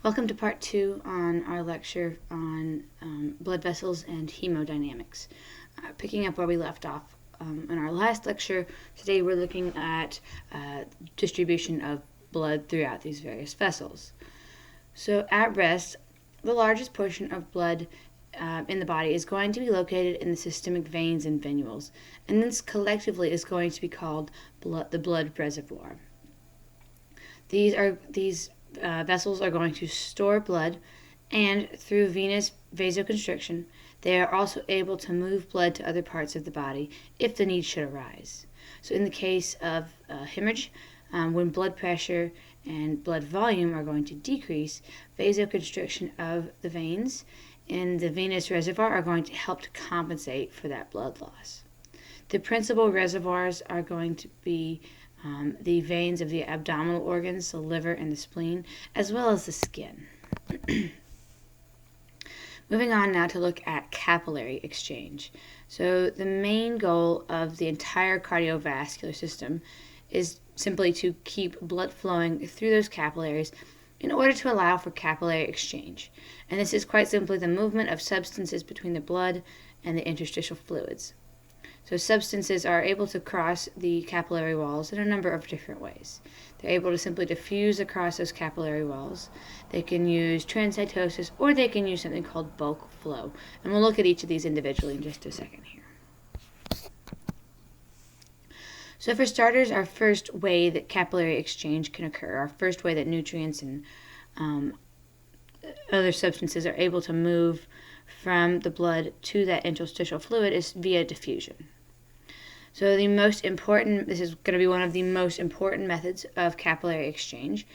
Welcome to part 2 on our lecture on blood vessels and hemodynamics. Picking up where we left off in our last lecture, today we're looking at distribution of blood throughout these various vessels. So at rest, the largest portion of blood in the body is going to be located in the systemic veins and venules, and this collectively is going to be called the blood reservoir. These vessels are going to store blood, and through venous vasoconstriction, they are also able to move blood to other parts of the body if the need should arise. So in the case of hemorrhage, when blood pressure and blood volume are going to decrease, vasoconstriction of the veins in the venous reservoir are going to help to compensate for that blood loss. The principal reservoirs are going to be the veins of the abdominal organs, the liver and the spleen, as well as the skin. Moving on now to look at capillary exchange. So the main goal of the entire cardiovascular system is simply to keep blood flowing through those capillaries in order to allow for capillary exchange. And this is quite simply the movement of substances between the blood and the interstitial fluids. So substances are able to cross the capillary walls in a number of different ways. They're able to simply diffuse across those capillary walls. They can use transcytosis, or they can use something called bulk flow. And we'll look at each of these individually in just a second here. So for starters, our first way that capillary exchange can occur, our first way that nutrients and other substances are able to move from the blood to that interstitial fluid is via diffusion. So this is going to be one of the most important methods of capillary exchange.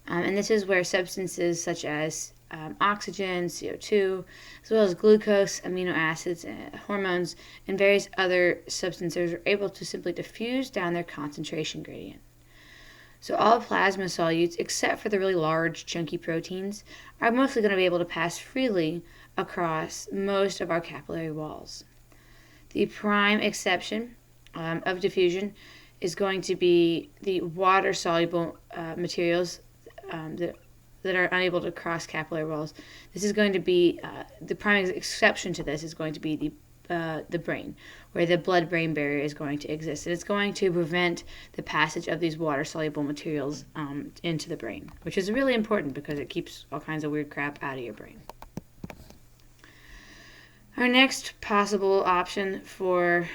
And this is where substances such as oxygen, CO2, as well as glucose, amino acids, hormones, and various other substances are able to simply diffuse down their concentration gradient. So all plasma solutes, except for the really large, chunky proteins, are mostly going to be able to pass freely across most of our capillary walls. The prime exception of diffusion is going to be the water-soluble materials that are unable to cross capillary walls. This is going to be the prime exception to this is going to be the brain, where the blood-brain barrier is going to exist, and it's going to prevent the passage of these water-soluble materials into the brain, which is really important because it keeps all kinds of weird crap out of your brain. Our next possible option for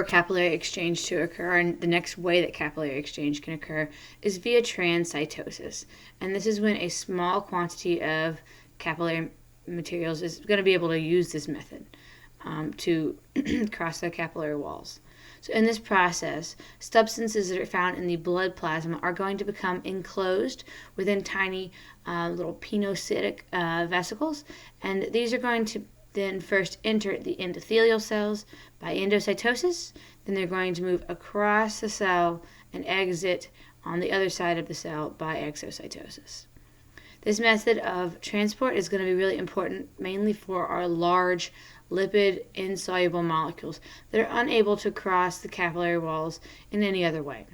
capillary exchange to occur, and the next way that capillary exchange can occur, is via transcytosis. And this is when a small quantity of capillary materials is going to be able to use this method to cross the capillary walls. So in this process, substances that are found in the blood plasma are going to become enclosed within tiny little pinocytic vesicles, and these are going to then first enter the endothelial cells by endocytosis, then they're going to move across the cell and exit on the other side of the cell by exocytosis. This method of transport is going to be really important mainly for our large lipid insoluble molecules that are unable to cross the capillary walls in any other way.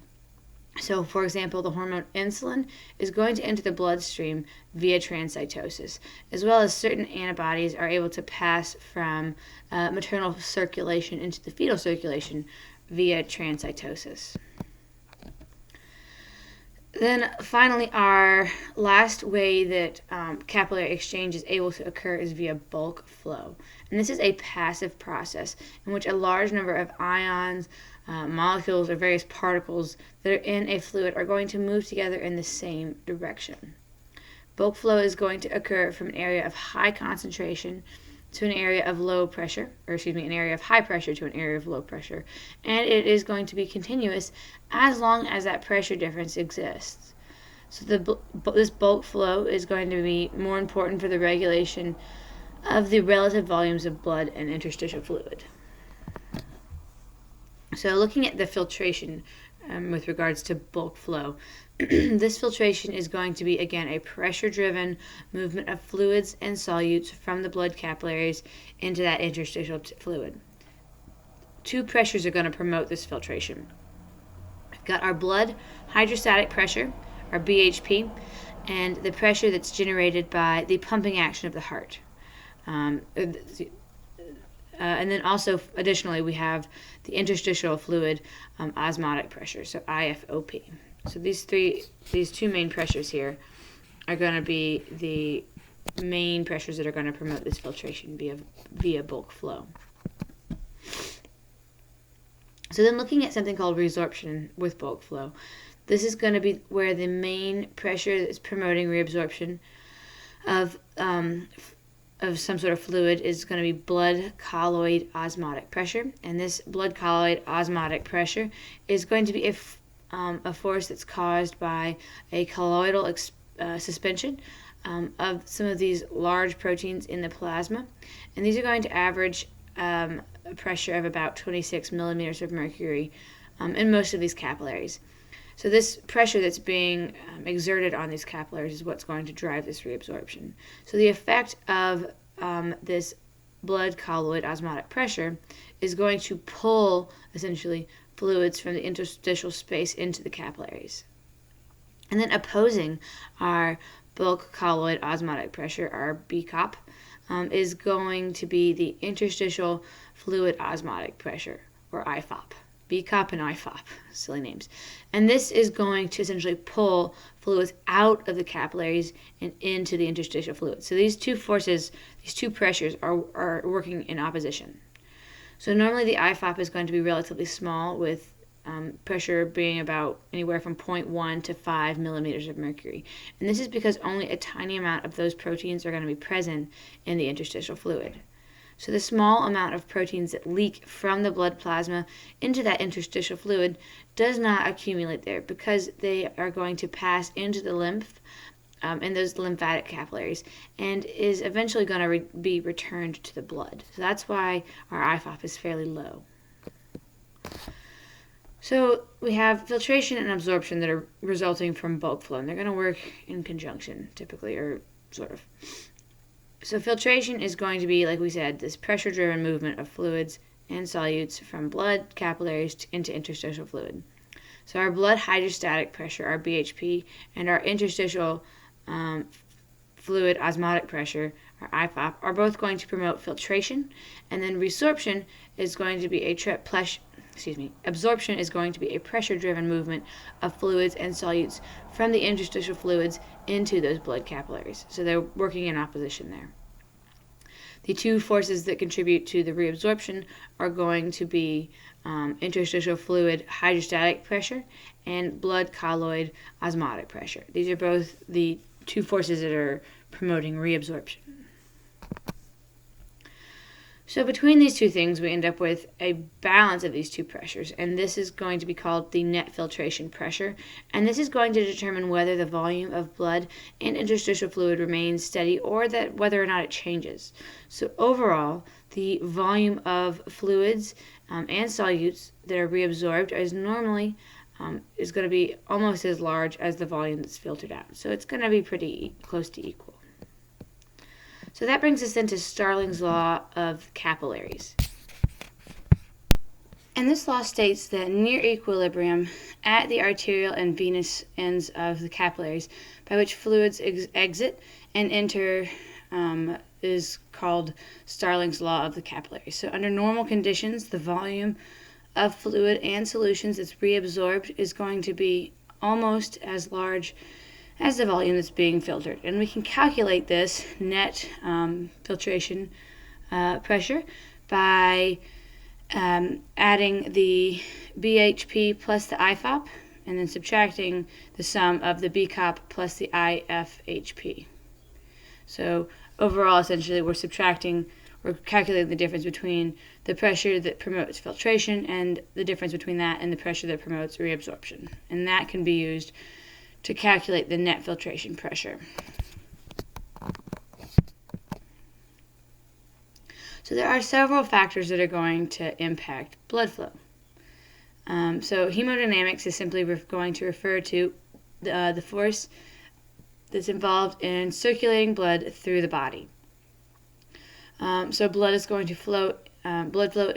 So, for example, the hormone insulin is going to enter the bloodstream via transcytosis, as well as certain antibodies are able to pass from maternal circulation into the fetal circulation via transcytosis. Then finally, our last way that capillary exchange is able to occur is via bulk flow. And this is a passive process in which a large number of ions, molecules, or various particles that are in a fluid are going to move together in the same direction. Bulk flow is going to occur from an area of high concentration to an area of low pressure, an area of high pressure to an area of low pressure, and it is going to be continuous as long as that pressure difference exists. So this bulk flow is going to be more important for the regulation of the relative volumes of blood and interstitial fluid. So looking at the filtration with regards to bulk flow, this filtration is going to be, again, a pressure-driven movement of fluids and solutes from the blood capillaries into that interstitial fluid. Two pressures are going to promote this filtration. We've got our blood hydrostatic pressure, our BHP, and the pressure that's generated by the pumping action of the heart. And then also, additionally, we have the interstitial fluid osmotic pressure, so IFOP. So these two main pressures here are going to be the main pressures that are going to promote this filtration via bulk flow. So then looking at something called resorption with bulk flow, this is going to be where the main pressure that's promoting reabsorption of some sort of fluid is going to be blood colloid osmotic pressure. And this blood colloid osmotic pressure is going to be a force that's caused by a colloidal suspension of some of these large proteins in the plasma. And these are going to average a pressure of about 26 millimeters of mercury in most of these capillaries. So this pressure that's being exerted on these capillaries is what's going to drive this reabsorption. So the effect of this blood colloid osmotic pressure is going to pull, essentially, fluids from the interstitial space into the capillaries. And then opposing our bulk colloid osmotic pressure, our BCOP, is going to be the interstitial fluid osmotic pressure, or IFOP. BCOP and IFOP, silly names. And this is going to essentially pull fluids out of the capillaries and into the interstitial fluid. So these two forces, these two pressures are working in opposition. So normally the IFOP is going to be relatively small, with pressure being about anywhere from 0.1 to 5 millimeters of mercury. And this is because only a tiny amount of those proteins are going to be present in the interstitial fluid. So the small amount of proteins that leak from the blood plasma into that interstitial fluid does not accumulate there, because they are going to pass into the lymph in those lymphatic capillaries, and is eventually going to be returned to the blood. So that's why our IFOP is fairly low. So we have filtration and absorption that are resulting from bulk flow, and they're going to work in conjunction typically, or sort of. So filtration is going to be, like we said, this pressure-driven movement of fluids and solutes from blood capillaries into interstitial fluid. So our blood hydrostatic pressure, our BHP, and our interstitial fluid osmotic pressure, our IFOP, are both going to promote filtration, and then resorption is going to be absorption is going to be a pressure-driven movement of fluids and solutes from the interstitial fluids into those blood capillaries. So they're working in opposition there. The two forces that contribute to the reabsorption are going to be interstitial fluid hydrostatic pressure and blood colloid osmotic pressure. These are both the two forces that are promoting reabsorption. So between these two things, we end up with a balance of these two pressures, and this is going to be called the net filtration pressure, and this is going to determine whether the volume of blood and interstitial fluid remains steady, or that whether or not it changes. So overall, the volume of fluids and solutes that are reabsorbed is normally is going to be almost as large as the volume that's filtered out. So it's going to be pretty close to equal. So that brings us into Starling's law of capillaries. And this law states that near equilibrium at the arterial and venous ends of the capillaries, by which fluids exit and enter, is called Starling's law of the capillaries. So under normal conditions, the volume of fluid and solutions that's reabsorbed is going to be almost as large as the volume that's being filtered. And we can calculate this net filtration pressure by adding the BHP plus the IFOP, and then subtracting the sum of the BCOP plus the IFHP. So overall, essentially, we're calculating the difference between the pressure that promotes filtration and the difference between that and the pressure that promotes reabsorption. And that can be used to calculate the net filtration pressure. So there are several factors that are going to impact blood flow. So hemodynamics is simply going to refer to the force that's involved in circulating blood through the body. So blood is going to flow. Blood flow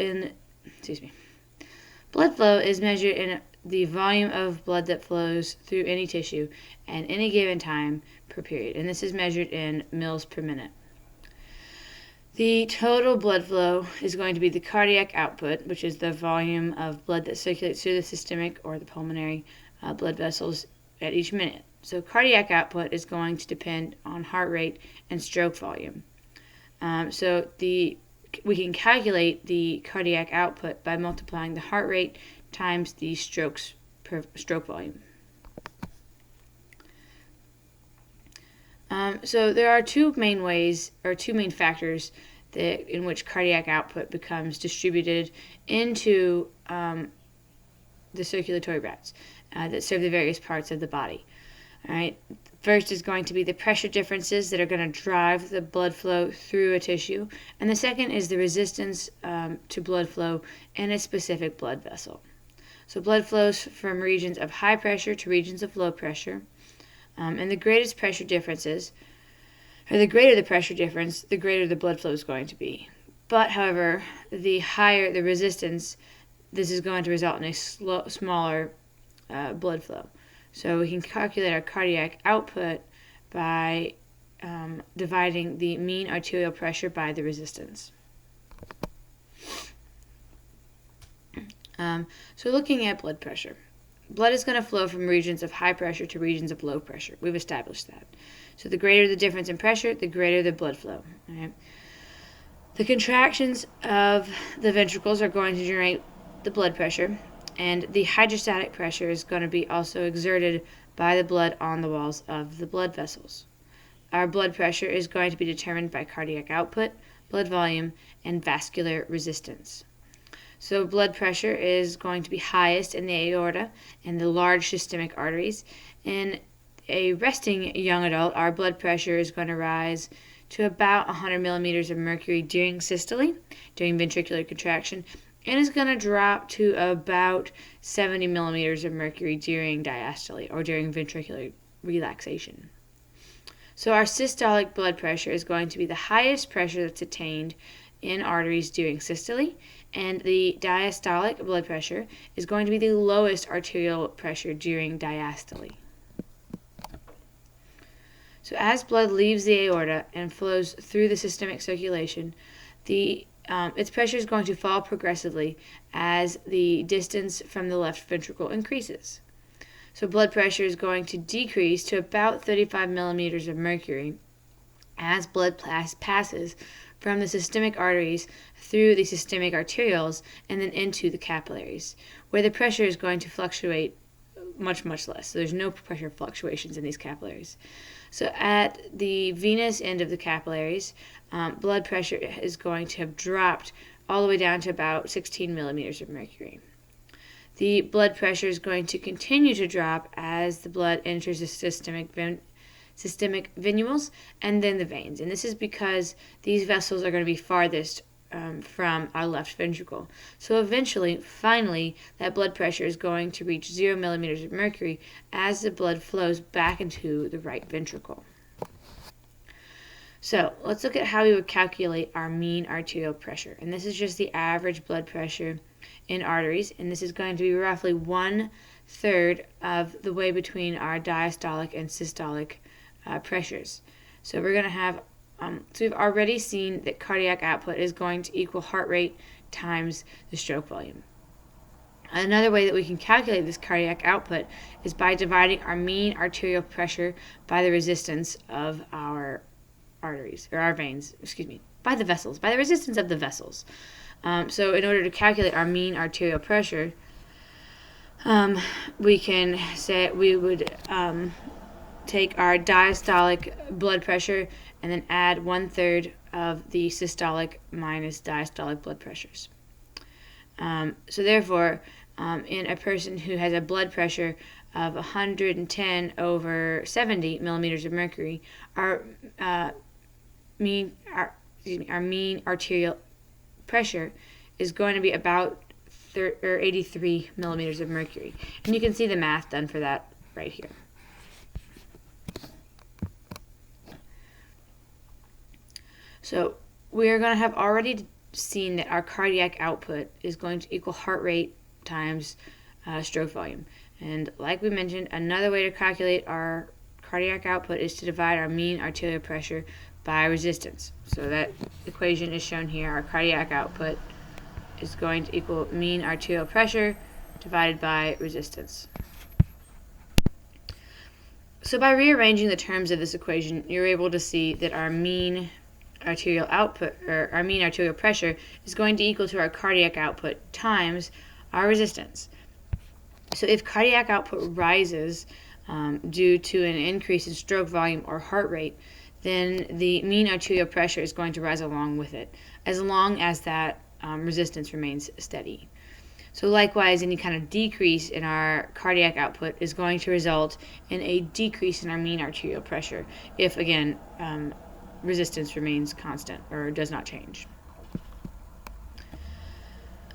is measured in the volume of blood that flows through any tissue at any given time per period, and this is measured in mils per minute. The total blood flow is going to be the cardiac output, which is the volume of blood that circulates through the systemic or the pulmonary blood vessels at each minute. So cardiac output is going to depend on heart rate and stroke volume. We can calculate the cardiac output by multiplying the heart rate times the strokes per stroke volume. So there are two main factors in which cardiac output becomes distributed into the circulatory routes that serve the various parts of the body. All right. First is going to be the pressure differences that are going to drive the blood flow through a tissue, and the second is the resistance to blood flow in a specific blood vessel. So blood flows from regions of high pressure to regions of low pressure, and the greater the pressure difference, the greater the blood flow is going to be. But, however, the higher the resistance, this is going to result in a smaller blood flow. So we can calculate our cardiac output by dividing the mean arterial pressure by the resistance. So looking at blood pressure. Blood is going to flow from regions of high pressure to regions of low pressure. We've established that. So the greater the difference in pressure, the greater the blood flow. Right? The contractions of the ventricles are going to generate the blood pressure, and the hydrostatic pressure is going to be also exerted by the blood on the walls of the blood vessels. Our blood pressure is going to be determined by cardiac output, blood volume, and vascular resistance. So blood pressure is going to be highest in the aorta and the large systemic arteries. In a resting young adult, our blood pressure is going to rise to about 100 millimeters of mercury during systole, during ventricular contraction, and is going to drop to about 70 millimeters of mercury during diastole, or during ventricular relaxation. So our systolic blood pressure is going to be the highest pressure that's attained in arteries during systole, and the diastolic blood pressure is going to be the lowest arterial pressure during diastole. So as blood leaves the aorta and flows through the systemic circulation, its pressure is going to fall progressively as the distance from the left ventricle increases. So blood pressure is going to decrease to about 35 millimeters of mercury as blood passes from the systemic arteries through the systemic arterioles and then into the capillaries, where the pressure is going to fluctuate much, much less. So there's no pressure fluctuations in these capillaries. So at the venous end of the capillaries, blood pressure is going to have dropped all the way down to about 16 millimeters of mercury. The blood pressure is going to continue to drop as the blood enters the systemic venules and then the veins. And this is because these vessels are going to be farthest from our left ventricle. So finally, that blood pressure is going to reach 0 millimeters of mercury as the blood flows back into the right ventricle. So let's look at how we would calculate our mean arterial pressure. And this is just the average blood pressure in arteries, and this is going to be roughly 1/3 of the way between our diastolic and systolic pressures. So we're going to have, so we've already seen that cardiac output is going to equal heart rate times the stroke volume. Another way that we can calculate this cardiac output is by dividing our mean arterial pressure by the resistance of our arteries, or our veins, by the resistance of the vessels. So in order to calculate our mean arterial pressure, we can say we would take our diastolic blood pressure and then add 1/3 of the systolic minus diastolic blood pressures. So therefore, in a person who has a blood pressure of 110/70 millimeters of mercury, our mean arterial pressure is going to be about 83 millimeters of mercury. And you can see the math done for that right here. So we are going to have already seen that our cardiac output is going to equal heart rate times stroke volume. And like we mentioned, another way to calculate our cardiac output is to divide our mean arterial pressure by resistance. So that equation is shown here. Our cardiac output is going to equal mean arterial pressure divided by resistance. So by rearranging the terms of this equation, you're able to see that our mean arterial output, or our mean arterial pressure, is going to equal to our cardiac output times our resistance. So if cardiac output rises due to an increase in stroke volume or heart rate, then the mean arterial pressure is going to rise along with it, as long as that resistance remains steady. So likewise, any kind of decrease in our cardiac output is going to result in a decrease in our mean arterial pressure if, again, resistance remains constant or does not change.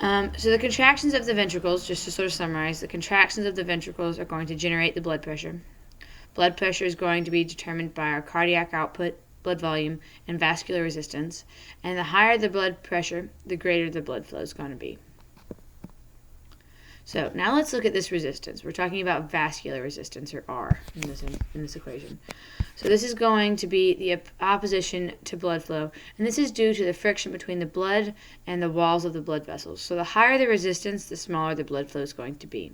So the contractions of the ventricles, just to sort of summarize, the contractions of the ventricles are going to generate the blood pressure. Blood pressure is going to be determined by our cardiac output, blood volume, and vascular resistance. And the higher the blood pressure, the greater the blood flow is going to be. So now let's look at this resistance. We're talking about vascular resistance, or R, in this equation. So this is going to be the opposition to blood flow, and this is due to the friction between the blood and the walls of the blood vessels. So the higher the resistance, the smaller the blood flow is going to be.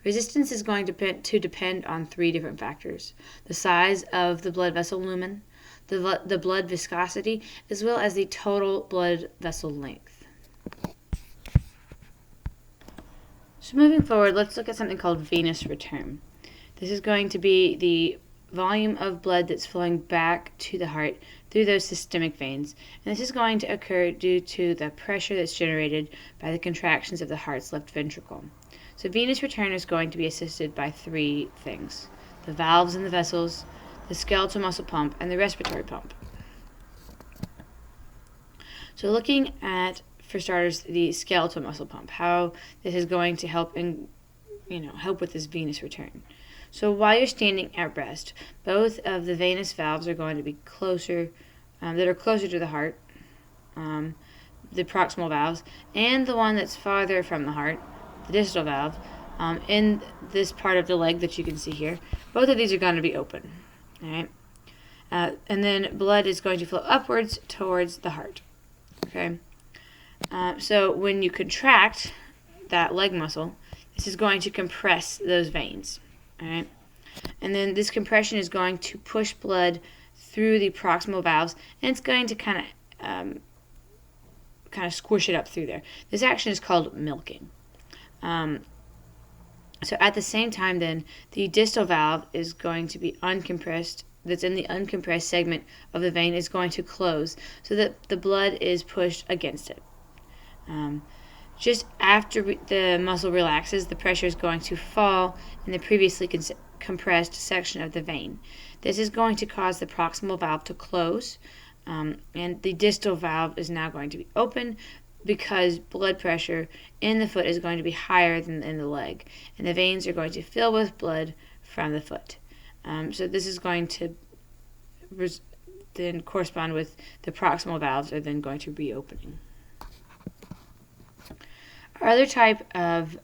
Resistance is going to depend on three different factors: the size of the blood vessel lumen, the blood viscosity, as well as the total blood vessel length. So moving forward, let's look at something called venous return. This is going to be the volume of blood that's flowing back to the heart through those systemic veins. And this is going to occur due to the pressure that's generated by the contractions of the heart's left ventricle. So venous return is going to be assisted by three things: the valves in the vessels, the skeletal muscle pump, and the respiratory pump. So looking at, for starters, the skeletal muscle pump, how this is going to help with this venous return. So while you're standing at rest, both of the venous valves are going to be closer to the heart, the proximal valves, and the one that's farther from the heart, the distal valve, in this part of the leg that you can see here. Both of these are going to be open. All right, and then blood is going to flow upwards towards the heart. Okay. So when you contract that leg muscle, this is going to compress those veins, all right? And then this compression is going to push blood through the proximal valves, and it's going to kind of squish it up through there. This action is called milking. So at the same time, then, the distal valve is going to be uncompressed. That's in the uncompressed segment of the vein is going to close, so that the blood is pushed against it. Just after the muscle relaxes, the pressure is going to fall in the previously compressed section of the vein. This is going to cause the proximal valve to close, and the distal valve is now going to be open because blood pressure in the foot is going to be higher than in the leg, and the veins are going to fill with blood from the foot. So this is going to then correspond with the proximal valves are then going to be opening. Our other type of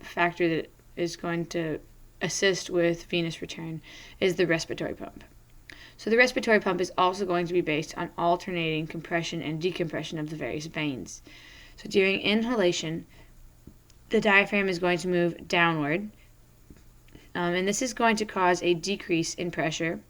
factor that is going to assist with venous return is the respiratory pump. So the respiratory pump is also going to be based on alternating compression and decompression of the various veins. So during inhalation, the diaphragm is going to move downward, and this is going to cause a decrease in pressure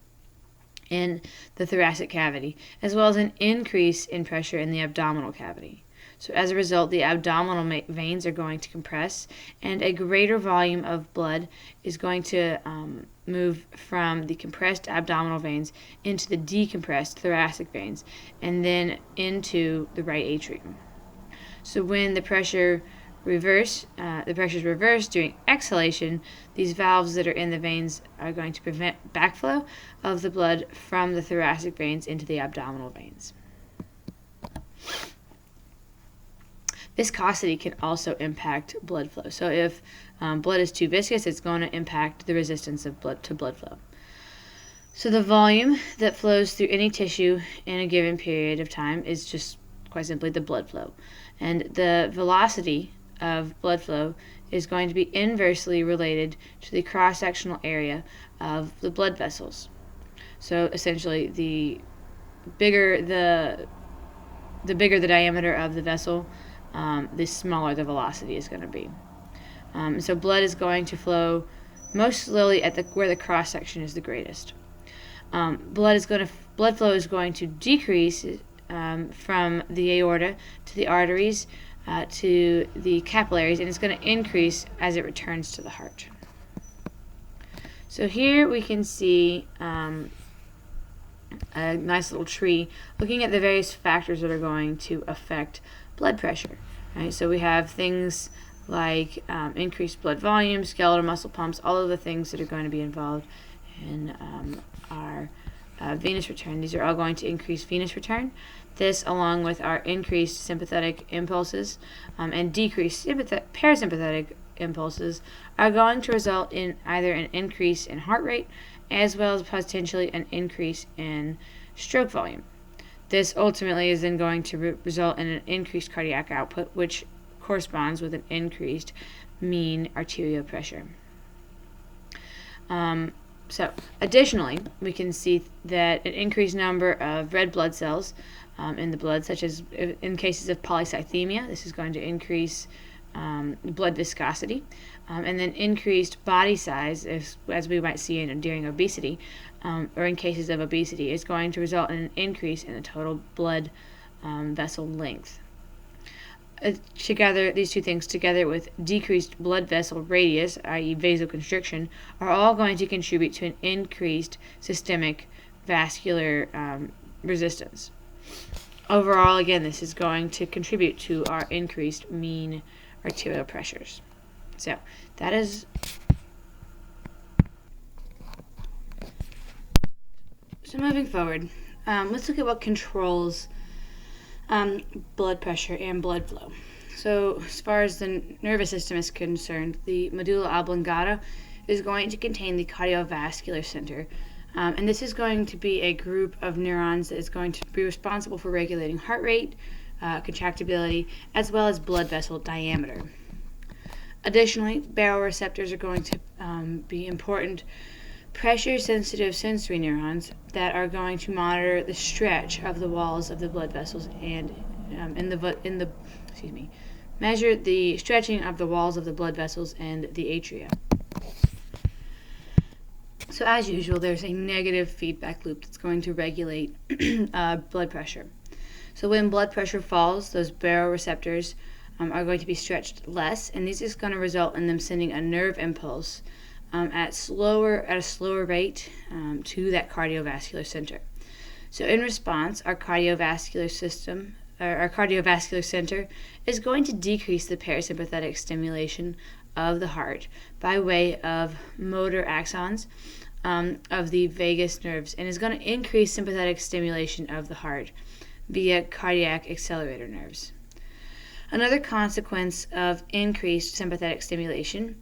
in the thoracic cavity, as well as an increase in pressure in the abdominal cavity. So as a result, the abdominal veins are going to compress, and a greater volume of blood is going to move from the compressed abdominal veins into the decompressed thoracic veins, and then into the right atrium. So when the pressure is reversed during exhalation, these valves that are in the veins are going to prevent backflow of the blood from the thoracic veins into the abdominal veins. Viscosity can also impact blood flow. So if blood is too viscous, it's going to impact the resistance of blood flow. So the volume that flows through any tissue in a given period of time is just quite simply the blood flow. And the velocity of blood flow is going to be inversely related to the cross-sectional area of the blood vessels. So essentially, the bigger the diameter of the vessel, the smaller the velocity is going to be. So blood is going to flow most slowly at where the cross section is the greatest. Blood flow is going to decrease from the aorta to the arteries to the capillaries, and it's going to increase as it returns to the heart. So here we can see a nice little tree looking at the various factors that are going to affect blood pressure. Right? So we have things like increased blood volume, skeletal muscle pumps, all of the things that are going to be involved in our venous return. These are all going to increase venous return. This, along with our increased sympathetic impulses and decreased parasympathetic impulses, are going to result in either an increase in heart rate as well as potentially an increase in stroke volume. This ultimately is then going to result in an increased cardiac output, which corresponds with an increased mean arterial pressure. So, additionally, we can see that an increased number of red blood cells in the blood, such as in cases of polycythemia, this is going to increase blood viscosity, and then increased body size, as we might see during obesity, or in cases of obesity, is going to result in an increase in the total blood vessel length. Together, these two things, together with decreased blood vessel radius, i.e. vasoconstriction, are all going to contribute to an increased systemic vascular resistance. Overall, again, this is going to contribute to our increased mean arterial pressures. So, that is... So moving forward, let's look at what controls blood pressure and blood flow. So as far as the nervous system is concerned, the medulla oblongata is going to contain the cardiovascular center, and this is going to be a group of neurons that is going to be responsible for regulating heart rate, contractibility, as well as blood vessel diameter. Additionally, baroreceptors are going to be important pressure-sensitive sensory neurons that are going to monitor the stretch of the walls of the blood vessels and measure the stretching of the walls of the blood vessels and the atria. So as usual, there's a negative feedback loop that's going to regulate blood pressure. So when blood pressure falls, those baroreceptors are going to be stretched less, and this is going to result in them sending a nerve impulse at a slower rate to that cardiovascular center. So in response, our cardiovascular center is going to decrease the parasympathetic stimulation of the heart by way of motor axons of the vagus nerves, and is going to increase sympathetic stimulation of the heart via cardiac accelerator nerves. Another consequence of increased sympathetic stimulation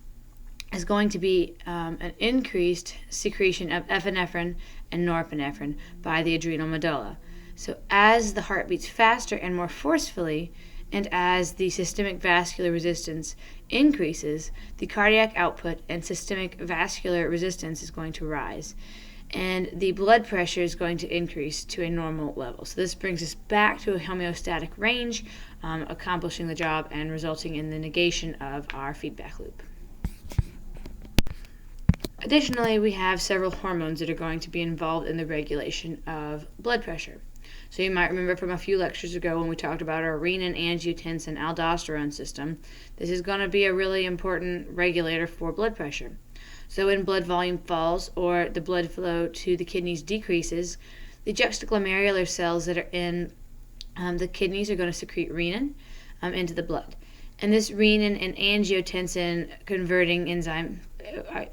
is going to be an increased secretion of epinephrine and norepinephrine by the adrenal medulla. So as the heart beats faster and more forcefully, and as the systemic vascular resistance increases, the cardiac output and systemic vascular resistance is going to rise, and the blood pressure is going to increase to a normal level. So this brings us back to a homeostatic range, accomplishing the job and resulting in the negation of our feedback loop. Additionally, we have several hormones that are going to be involved in the regulation of blood pressure. So you might remember from a few lectures ago when we talked about our renin, angiotensin, aldosterone system. This is going to be a really important regulator for blood pressure. So when blood volume falls or the blood flow to the kidneys decreases, the juxtaglomerular cells that are in the kidneys are going to secrete renin into the blood. And this renin and angiotensin converting enzyme,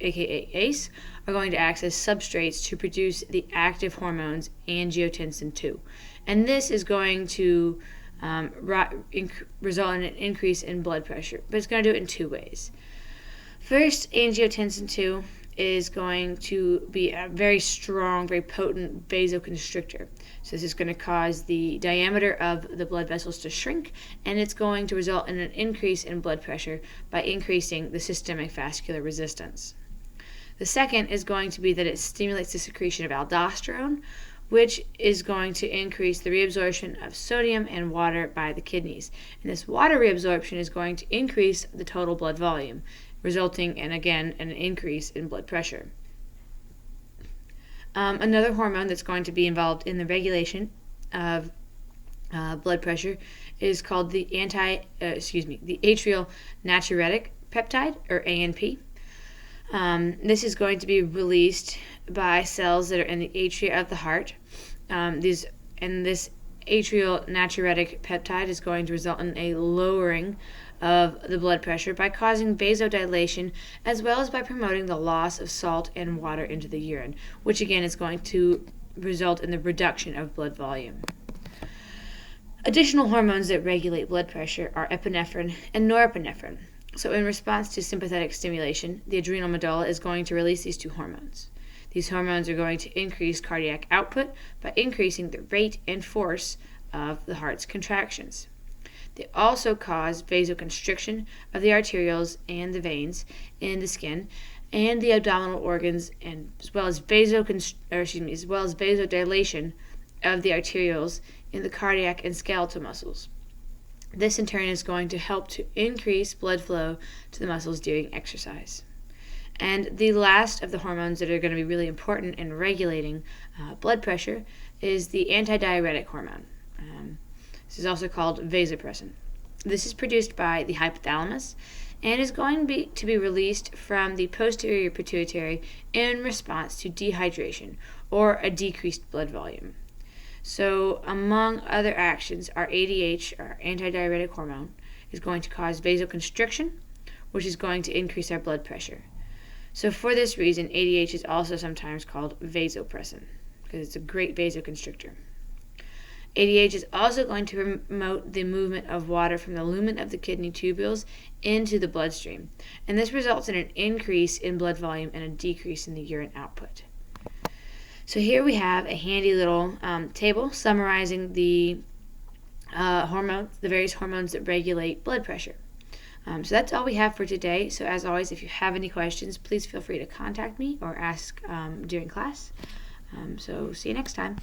aka ACE, are going to act as substrates to produce the active hormones angiotensin 2. And this is going to result in an increase in blood pressure, but it's going to do it in two ways. First, angiotensin 2 is going to be a very strong, very potent vasoconstrictor. So this is going to cause the diameter of the blood vessels to shrink, and it's going to result in an increase in blood pressure by increasing the systemic vascular resistance. The second is going to be that it stimulates the secretion of aldosterone, which is going to increase the reabsorption of sodium and water by the kidneys. And this water reabsorption is going to increase the total blood volume, resulting in, again, an increase in blood pressure. Another hormone that's going to be involved in the regulation of blood pressure is called the atrial natriuretic peptide, or ANP. This is going to be released by cells that are in the atria of the heart. This atrial natriuretic peptide is going to result in a lowering of the blood pressure by causing vasodilation, as well as by promoting the loss of salt and water into the urine, which again is going to result in the reduction of blood volume. Additional hormones that regulate blood pressure are epinephrine and norepinephrine. So in response to sympathetic stimulation, the adrenal medulla is going to release these two hormones. These hormones are going to increase cardiac output by increasing the rate and force of the heart's contractions. They also cause vasoconstriction of the arterioles and the veins in the skin and the abdominal organs, and as well as vasodilation of the arterioles in the cardiac and skeletal muscles. This in turn is going to help to increase blood flow to the muscles during exercise. And the last of the hormones that are going to be really important in regulating blood pressure is the antidiuretic hormone. This is also called vasopressin. This is produced by the hypothalamus and is going to be released from the posterior pituitary in response to dehydration or a decreased blood volume. So among other actions, our ADH, our antidiuretic hormone, is going to cause vasoconstriction, which is going to increase our blood pressure. So for this reason, ADH is also sometimes called vasopressin, because it's a great vasoconstrictor. ADH is also going to promote the movement of water from the lumen of the kidney tubules into the bloodstream, and this results in an increase in blood volume and a decrease in the urine output. So here we have a handy little table summarizing the various hormones that regulate blood pressure. So that's all we have for today. So as always, if you have any questions, please feel free to contact me or ask during class. So see you next time.